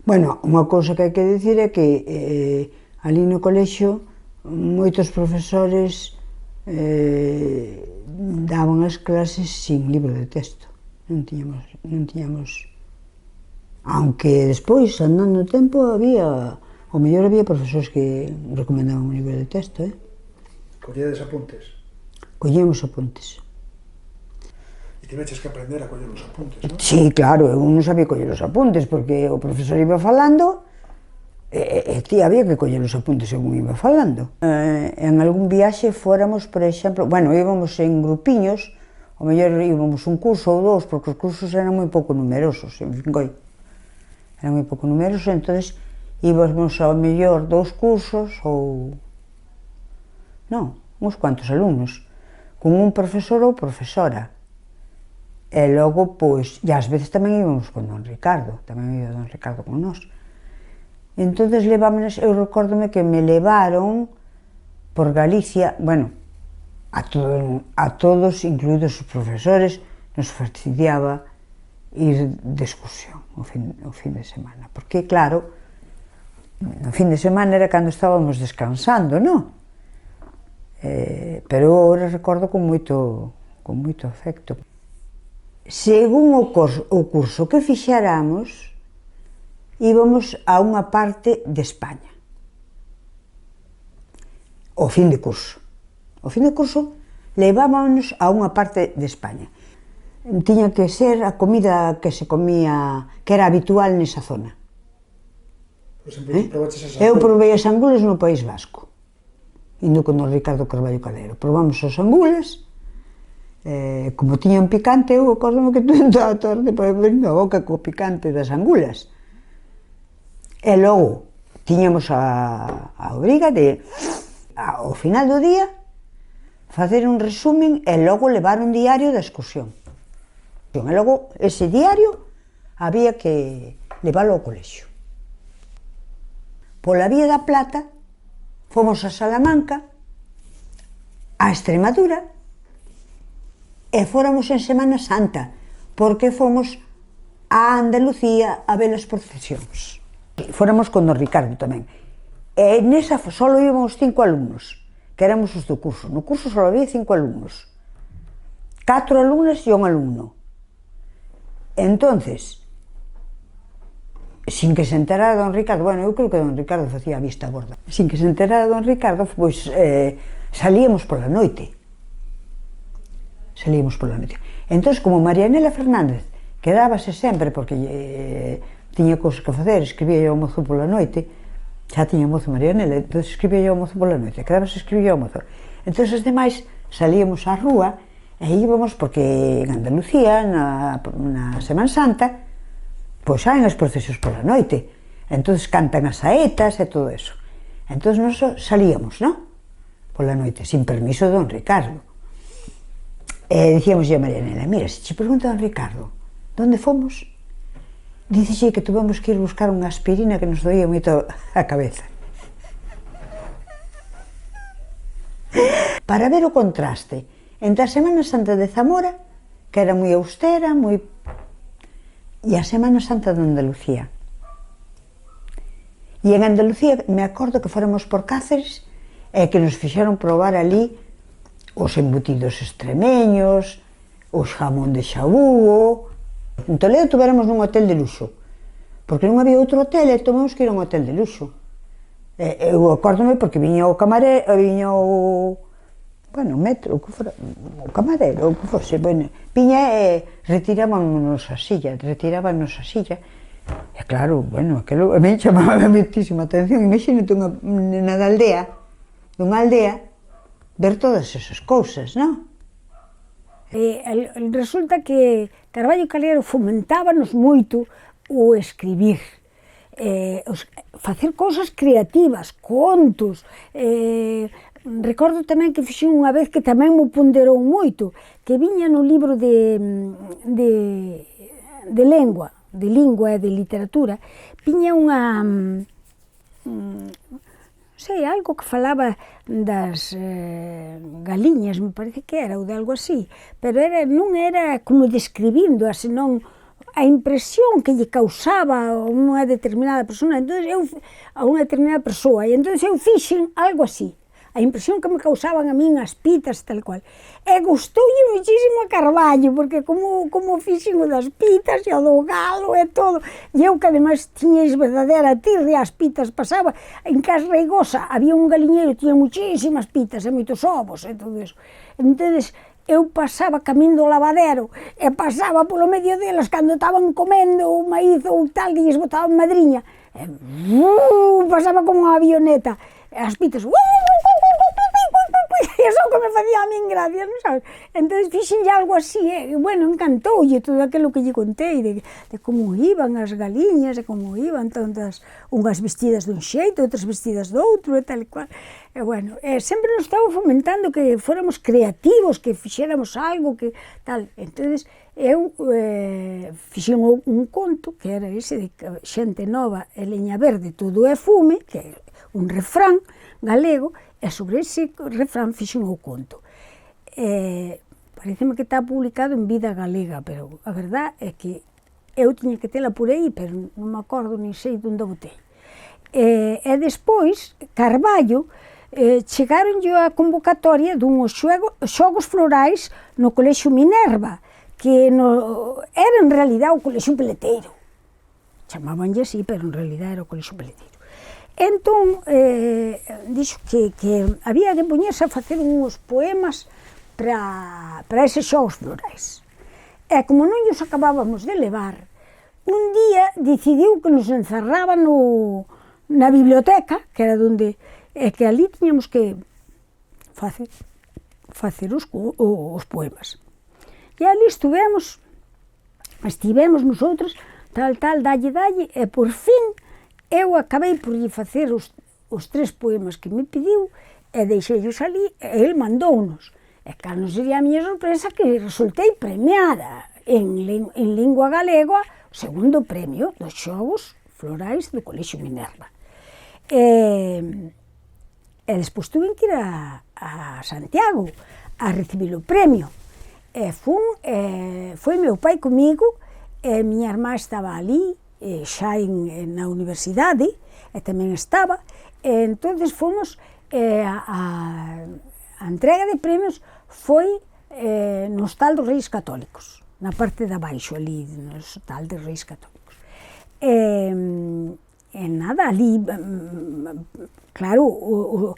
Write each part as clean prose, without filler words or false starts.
Bueno, unha cousa que hai que dicir é que ali no colexio moitos profesores daban as clases sin libro de texto. Non tiñamos, aunque despois, andando o tempo, o mellor había profesores que recomendaban un libro de texto, Colledes apuntes? Collíamos apuntes. E tiveches que aprender a coller os apuntes, non? Sí, claro, eu non sabía coller os apuntes, porque o profesor iba falando e ti había que coller os apuntes según iba falando. En algún viaxe fóramos, por exemplo, bueno, íbamos en grupiños, o mellor íbamos un curso ou dous, porque os cursos eran moi pouco numerosos, en Fincoi. Eran moi pouco numerosos, entonces íbamos ao mellor 2 cursos ou... non, uns cuantos alumnos, con un profesor ou profesora. E logo, pois, e ás veces tamén íbamos con don Ricardo, tamén iba don Ricardo con nós. Entonces levámonos, eu recórdome que me levaron por Galicia, bueno, a todos, incluídos os profesores, nos fastidiaba ir de excursión o fin de semana, porque claro, o fin de semana era cando estábamos descansando, non? Pero agora recordo con moito afecto. Según o curso que fixáramos, íbamos a unha parte de España. O fin de curso. O fin de curso levábamos a unha parte de España. Tiña que ser a comida que se comía, que era habitual nesa zona. Por exemplo, ti probaches as Eu angulas? probei as angulas no País Vasco, indo con don Ricardo Carballo Calero. Probamos as angulas, como tiñan picante, eu acórdome que toda a tarde para ver na boca co picante das angulas. E logo tiñamos a obriga de, ao final do día, facer un resumen e logo levar un diario da excursión. E logo, ese diario, había que leválo ao colexio. Pola Vía da Plata, fomos a Salamanca, a Extremadura, e fóramos en Semana Santa, porque fomos a Andalucía a ver as procesións. Fóramos con don Ricardo tamén. E nesa só íbamos 5 alumnos, que éramos os do curso. No curso só había 5 alumnos. 4 alumnas e un alumno. Entonces, sin que se enterara don Ricardo, bueno, eu creo que don Ricardo facía a vista gorda, sin que se enterara don Ricardo, pois salíamos pola noite. Entón, como Marianela Fernández quedábase sempre, porque tiña cousas que facer, escribía ao mozo pola noite, xa tiña mozo Marianela, entón escribía ao mozo pola noite, quedábase escribía ao mozo. Entón, os demais salíamos á rúa e íbamos, porque en Andalucía, na Semana Santa, pois saen as procesións pola noite, entón cantan as saetas e todo eso. Entón nos salíamos, non? Pola noite, sin permiso de don Ricardo. E dicíamos a Marianela, mira, se che pregunta don Ricardo, onde fomos? Dícese que tuvemos que ir buscar unha aspirina que nos doía moito a cabeza. Para ver o contraste entre a Semana Santa de Zamora, que era moi austera, e a Semana Santa de Andalucía. E en Andalucía me acordo que fóramos por Cáceres e que nos fixeron probar ali os embutidos extremeños, os jamón de xabúo. En Toledo tuveramos nun hotel de luxo, porque non había outro hotel e tomamos que ir a un hotel de luxo. Eu acórdome porque viña o camarero, viña o metro, o camarero, o que fose, viña e retirábanos a silla, e claro, aquilo a mí chamaba moitísima atención. Imagínate dunha aldea, ver todas esas cousas, non? Resulta que Carballo Calero fomentábanos moito o escribir, facer cousas creativas, contos. Recordo tamén que fixen unha vez que tamén me ponderou moito, que viña no libro de lingua e de literatura, viña unha, algo que falaba das galiñas, me parece que era, ou de algo así, pero non era como describindo, senón a impresión que lle causaba a unha determinada persoa, e entón eu fixen algo así, a impresión que me causaban a min as pitas tal cual. E gustoulle muchísimo a Carballo, porque como fixen o das pitas e o do galo e todo, e eu que ademais tiñais verdadeira tirria, as pitas pasaba, en Cas Reigosa había un galiñeiro, tiña muchísimas pitas e moitos ovos e todo eso. Entón, eu pasaba camindo o lavadero e pasaba polo medio delas cando estaban comendo o maíz ou tal que lles botaban madriña, e pasaba como unha avioneta, e as pitas eso que me facía a min gracia, non sabes? Entón fixenlle algo así, e bueno, encantoulle todo aquilo que lle contei de como iban as galiñas e como iban tantas, unhas vestidas dun xeito, outras vestidas do outro e tal e cual. E bueno, sempre nos estaba fomentando que fóramos creativos, que fixéramos algo, que tal. Entón eu fixen un conto que era ese de xente nova e leña verde, todo é fume, que é un refrán galego, e sobre ese refrán fixen o conto. Pareceme que está publicado en Vida Galega, pero a verdad é que eu tiña que tela por aí, pero non me acordo nin sei onde a botei. E despois, Carballo, chegaronlle a convocatoria dunhos xogos florais no Colexio Minerva, que era en realidad o Colexio Peleteiro. Chamabanlle así, pero en realidad era o Colexio Peleteiro. Entón, dixo que había que poñerse a facer uns poemas para eses xogos florais. E como non os acabábamos de levar, un día decidiu que nos encerraba na biblioteca, que era onde, que ali tiñamos que facer os poemas. E ali estivemos nosotros, tal, dalle, e por fin eu acabei por lle facer os 3 poemas que me pediu e deixeillos ali e el mandounos. E cal non sería a miña sorpresa que resultei premiada en lingua galega o 2º premio dos xogos florais do Colexio Minerva. E despois tuve que ir a Santiago a recibir o premio. E foi meu pai comigo e miña irmá estaba ali, xa na universidade, e tamén estaba, e entonces fomos, a entrega de premios foi no Hostal dos Reis Católicos, na parte de abaixo ali, no Hostal dos Reis Católicos. E nada, ali, claro,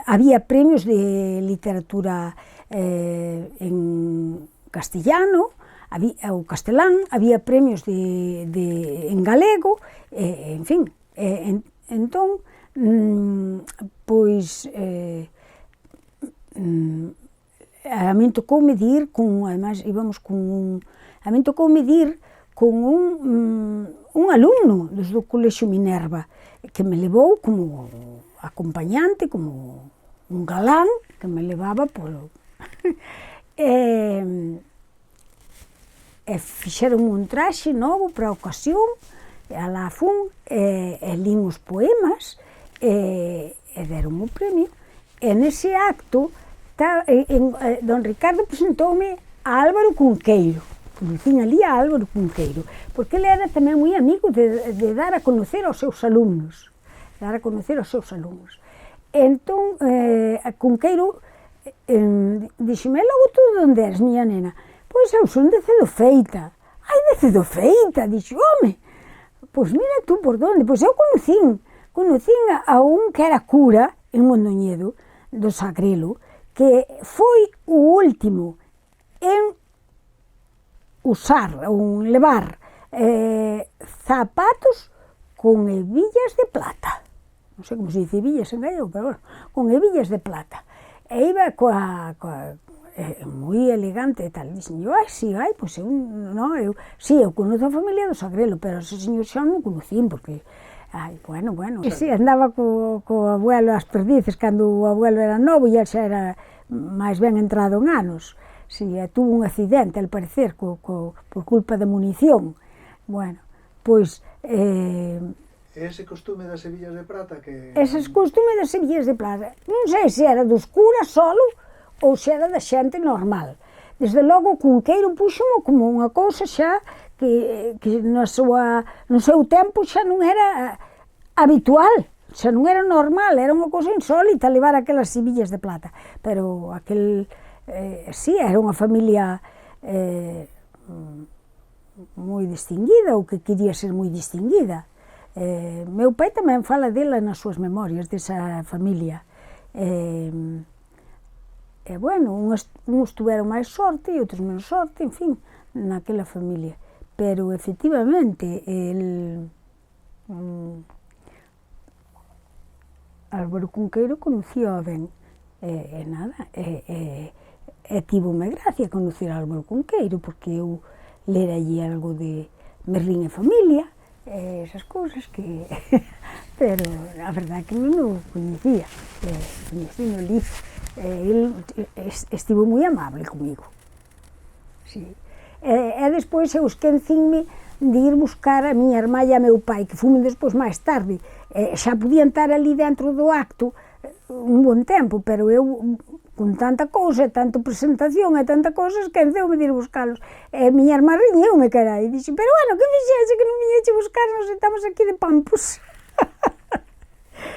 había premios de literatura en castellano, o castelán, había premios en galego, en fin, entón, pois, a min tocoume dir además íbamos a min tocoume dir con un alumno do Colexio Minerva, que me levou como acompañante, como un galán, que me levaba polo... E fixeron un traxe novo para a ocasión, e alá fun, e lín os poemas, e deron o premio. E nese acto, don Ricardo presentoume a Álvaro Cunqueiro, dicín ali a Álvaro Cunqueiro, porque ele era tamén moi amigo de dar a conocer aos seus alumnos, Entón, a Cunqueiro dixeme, logo tú de onde eres, miña nena? Pois eu son de Cedofeita. Ai, de Cedofeita, dixo, home, pois mira tú por donde, pois eu conocín a un que era cura en Mondoñedo, do Sagrelo, que foi o último en usar, ou levar zapatos con hebillas de plata. Non sei como se dice hebillas en gallego, pero bueno, con hebillas de plata. E iba moi elegante e tal. Dixen, pois eu, eu conozo a familia do Sagrelo, pero ese señor xa non conocín, porque, bueno. E si, andaba co abuelo ás perdices, cando o abuelo era novo e el xa era máis ben entrado en anos. Si, tuvo un accidente, al parecer, por culpa de munición. Bueno, pois... Ese costume das hebillas de plata que... Ese costume das hebillas de plata, non sei se era dos curas solo, ou se era da xente normal. Desde logo o Cunqueiro púxomo como unha cousa xa que no seu tempo xa non era habitual, xa non era normal, era unha cousa insólita levar aquelas sibillas de plata, pero sí, era unha familia moi distinguida, ou que quería ser moi distinguida. Meu pai tamén fala dela nas súas memorias, desa familia. Bueno, uns tuveron máis sorte e outros menos sorte, en fin, naquela familia. Pero, efectivamente, Álvaro Cunqueiro conocía ben, e nada, tivome gracia conocer a Álvaro Cunqueiro, porque eu lera allí algo de Merlín e familia, esas cousas que... Pero a verdade é que non o coñecía, coñecí no libro. El estivo moi amable comigo. Sí. E despois eu esquecinme de ir buscar a miña irmá e a meu pai, que fume despois máis tarde. Xa podían estar ali dentro do acto un bon tempo, pero eu, con tanta cousa, tanta presentación e tanta cousa, esqueceume de ir buscalos. E a miña irmá riñeume, carai, e dixo, pero bueno, que fixexe que non viñeche buscarnos, estamos aquí de pampos.